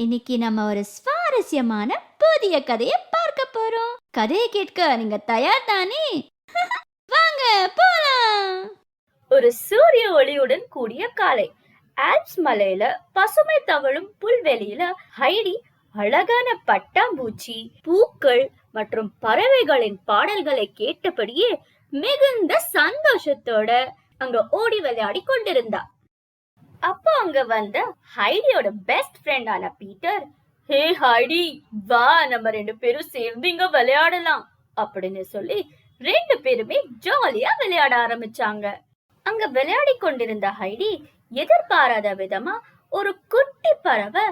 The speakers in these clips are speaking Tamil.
இன்னைக்கு நம்ம ஒரு சுவாரஸ்யமான புதிய கதையை பார்க்க போறோம். கதையை கேட்க நீங்க தயார் தானே? வாங்க போலாம். ஒரு சூரிய ஒளியுடன் கூடிய காலை. ஆல்ப்ஸ் மலையில பசுமை தவழும் புல்வெளியில ஹைடி அழகான பட்டாம்பூச்சி, பூக்கள் மற்றும் பறவைகளின் பாடல்களை கேட்டபடியே மிகுந்த சந்தோஷத்தோட அங்க ஓடி விளையாடி கொண்டிருந்தா. அப்போ அங்க வந்த ஹைடியோட பெஸ்ட் ஃப்ரெண்டான பீட்டர், ஹே ஹைடி, வா நம்ம 2 பேரும் சேர்ந்து இங்க விளையாடலாம் அப்படின்னு சொல்லி 2 பேருமே ஜாலியா விளையாட ஆரம்பிச்சாங்க. அங்க விளையாடி கொண்டிருந்த ஹைடி எதிர்பாராத விதமா ஒரு குட்டி பறவை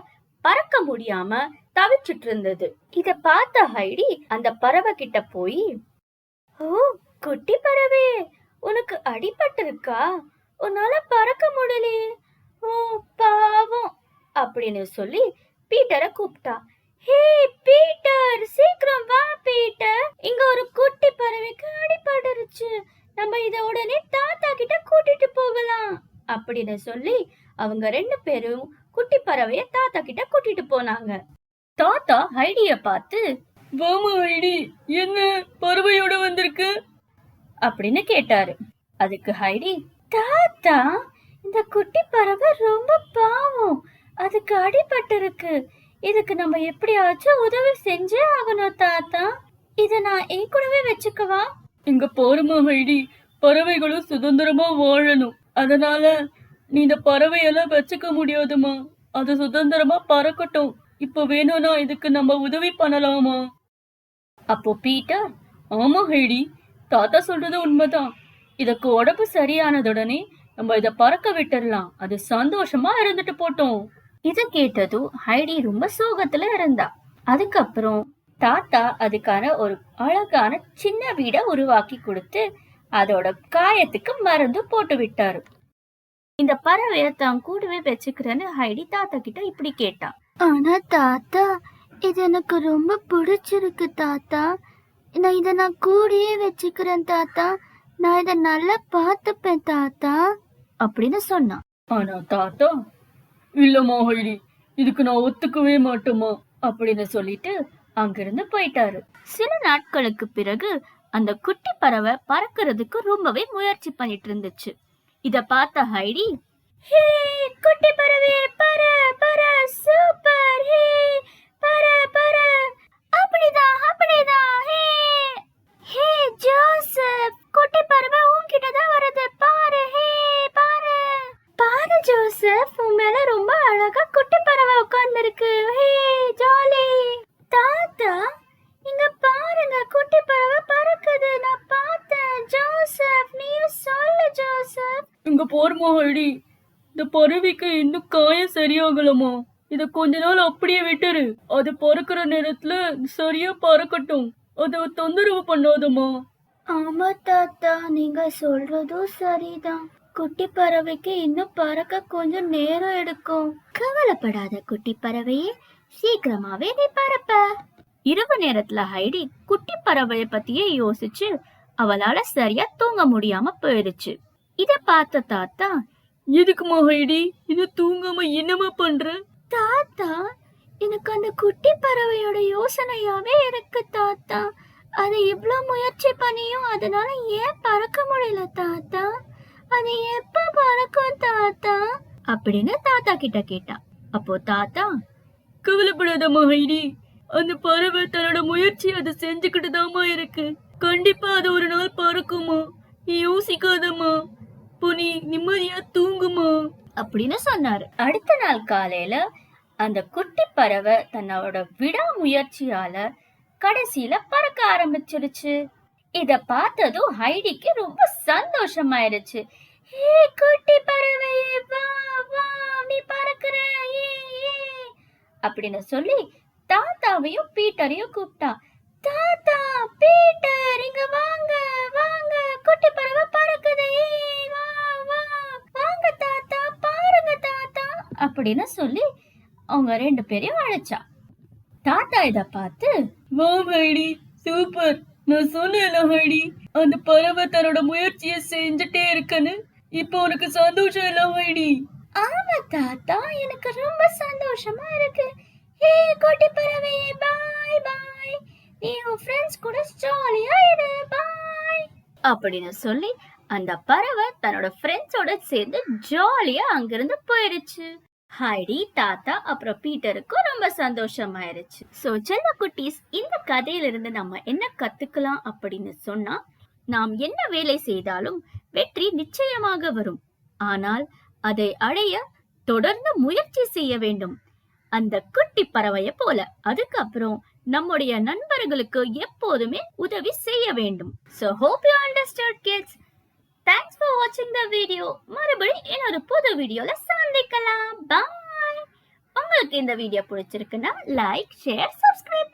பறக்க முடியாம தவிச்சிட்டு இருந்தது. இத பார்த்த ஹைடி அந்த பறவை கிட்ட போய், ஓ குட்டி பறவை, உனக்கு அடிபட்டு இருக்கா? உன்னால பறக்க முடியலையே, ஓ பாவம் அப்படின்னு சொல்லி பீட்டரை கூப்பிட்டா. ஹே பீட்டர், சீக்கிரம் வா பீட்டர், இங்க ஒரு குட்டி பறவைக்கு அடிபட்டுருச்சு, நம்ம இத உடனே தாத்தா கிட்ட கூட்டிட்டு போகலாம் அப்படின்னு சொல்லி அவங்க 2 பேரும் குட்டி பறவைய தாத்தா கிட்ட கூட்டிட்டு போனாங்க. தாத்தா ஹைடிய பார்த்து, வாமா ஹைடி, என்ன பறவையோட வந்திருக்கு அப்படின்னு கேட்டாரு. அதுக்கு ஹைடி, தாத்தா இந்த குட்டி பறவை ரொம்ப பாவம், அதுக்கு அடிபட்டு இருக்கு, இதுக்கு நம்ம எப்படியாச்சும் உதவி செஞ்சே ஆகணும் தாத்தா, இத நான் என் கூடவே வச்சுக்கவா? இங்க போருமா ஹைடி, பறவைகளும் சுதந்திரமா வாழணும், அதனால நீ இந்த பறவையெல்லாம் வச்சுக்க முடியாதுமா, அது சுதந்திரமா பறக்கட்டும், இப்ப வேணும்னா இதுக்கு நம்ம உதவி பண்ணலாமா? அப்போ பீட்டர், ஆமா ஹைடி, தாத்தா சொல்றது உண்மைதான், இதுக்கு உடம்பு சரியானதுடனே நம்ம இத பறக்க விட்டுடலாம், அது சந்தோஷமா இருந்துட்டு போட்டோம். இத கேட்டதும் ஹைடி ரொம்ப சோகத்துல இருந்தா. அதுக்கப்புறம் தாத்தா அதுக்கான ஒரு அழகான சின்ன வீட உருவாக்கி கொடுத்து அதோட காயத்துக்கு மருந்து போட்டு விட்டாரு. இந்த பறவைய தான் கூடவே வச்சுக்கிறேன்னு ஹைடி தாத்தா கிட்ட இப்படி கேட்டா. ஆனா தாத்தா, இது எனக்கு ரொம்ப பிடிச்சிருக்கு தாத்தா, நான் கூடயே வச்சுக்கிறேன் தாத்தா, நான் இத நல்லா பார்த்துப்பேன் தாத்தா அப்படின்னு சொன்னான். ஆனா தாத்தா, இல்லம்மா ஹைடி, இதுக்கு நான் ஒத்துக்கவே மாட்டோமா அப்படின்னு சொல்லிட்டு அங்கிருந்து போயிட்டாரு. சில நாட்களுக்கு பிறகு அந்த குட்டி பறவை பறக்கிறதுக்கு ரொம்பவே முயற்சி பண்ணிட்டு இருந்துச்சு. இத பார்த்த ஹைடி, ஹே குட்டி பறவை, பற பற, சூப்பர், ஹே பற பற, அப்படிதான் அப்படிதான், ஹே ஹே ஜோசப், குட்டி பறவை உன்கிட்ட தான் வருது பாரு, ஹே பாரு பாரு ஜோசப், உன் மேல ரொம்ப அழகா குட்டி பறவை உட்கார்ந்துருக்கு, ஹே ஜாலி. தாத்தா இங்க பாருங்க, குட்டி பறவை பறக்குது, நான் பார்த்தேன் ஜோசப், நீயும் சொல்லு ஜோசப். இங்க போருமா ஹைடி, இந்த பறவைக்கு இன்னும் காயம் சரியாகலமா, இத கொஞ்ச நாள் அப்படியே விட்டுரு, அது பறக்கிற நேரத்துல சரியா பறக்கட்டும், அத தொந்தரவு பண்ணாதமா. ஆமா தாத்தா, நீங்க சொல்றதும் சரிதான், குட்டி பறவைக்கு இன்னும் பறக்க கொஞ்சம் நேரம் எடுக்கும். கவலைப்படாத குட்டி பறவையே, சீக்கிரமாவே நீ பறப்ப. இரவு நேரத்துல ஹைடி குட்டி பறவைய பத்தியே யோசிச்சு அவளால சரியா தூங்க முடியாம போயிடுச்சு. இத பார்த்த தாத்தா, எதுக்குமா ஹைடி இது தூங்காம என்னமா பண்ற? தாத்தா எனக்கு அந்த குட்டி பறவையோட யோசனையாவே இருக்கு தாத்தா, அது இவ்ளோ முயற்சி பண்ணியும் அதனால ஏன் பறக்க முடியல தாத்தா, அது எப்ப பறக்கும் தாத்தா அப்படின்னு தாத்தா கிட்ட கேட்டான். அப்போ தாத்தா, கவலைப்படாதம்மா ஹைடி, அந்த பறவை தன்னோட முயற்சி அதை செஞ்சுக்கிட்டு தாமா இருக்கு, கண்டிப்பா அது ஒரு நாள் பறக்குமா, நீ யோசிக்காதம்மா, நீ நிம்மதியா தூங்குமா அப்படின்னு சொன்னாரு. அடுத்த நாள் காலையில அந்த குட்டி பறவை தன்னோட விடாமுயற்சியால கடைசியில பறக்க ஆரம்பிச்சிருச்சு. இத பார்த்ததும் ஹைடிக்கு ரொம்ப சந்தோஷமாயிருச்சு. ஹே குட்டி பறவையே, வா வா, நீ பறக்குற, ஏ ஏ அப்படின்னு சொல்லி தாத்தாவையும் பீட்டரையும் கூப்பிட்டா. தாத்தா, பீட்டர், இங்க வாங்க வாங்க, குட்டி பறவை பறக்குது, வா வா, வாங்க தாத்தா, பாருங்க தாத்தா அப்படின்னு சொல்லி அவங்க 2 பேரையும் அழைச்சா. தாத்தா இத பார்த்து, வா ஹைடி, சூப்பர், நான் சொன்னேன்ல ஹைடி, அந்த பறவை தன்னோட முயற்சியை செஞ்சுட்டே இருக்குன்னு, இப்போ உனக்கு சந்தோஷம் இல்ல ஹைடி? ஆமா தாத்தா, எனக்கு ரொம்ப சந்தோஷமா இருக்கு, குட்டி பறவையே பாய் பாய், நீ உன் ஃப்ரெண்ட்ஸ் கூட ஜாலியா இரு பாய் அப்படின்னு சொல்லி அந்த பறவை தன்னோட ஃப்ரெண்ட்ஸோட சேர்ந்து ஜாலியா அங்கிருந்து போயிடுச்சு. ஹைடி, தாத்தா அப்புறம் பீட்டருக்கும் ரொம்ப சந்தோஷமாயிருச்சு. சோ செல்ல குட்டீஸ், இந்த கதையிலிருந்து நம்ம என்ன கத்துக்கலாம் அப்படின்னு சொன்னா, நாம் என்ன வேலை செய்தாலும் வெற்றி நிச்சயமாக வரும். ஆனால் அதை அடைய தொடர்ந்து முயற்சி செய்ய வேண்டும், அந்த குட்டி பறவையை போல. அதுக்கப்புறம் நம்முடைய நண்பர்களுக்கு எப்போதுமே உதவி செய்ய வேண்டும். So hope you understood kids. Thanks for watching the video. மறுபடியும் இன்னொரு புது வீடியோல சந்திக்கலாம். Bye. உங்களுக்கு இந்த வீடியோ பிடிச்சிருக்குன்னா லைக், ஷேர், சப்ஸ்கிரைப்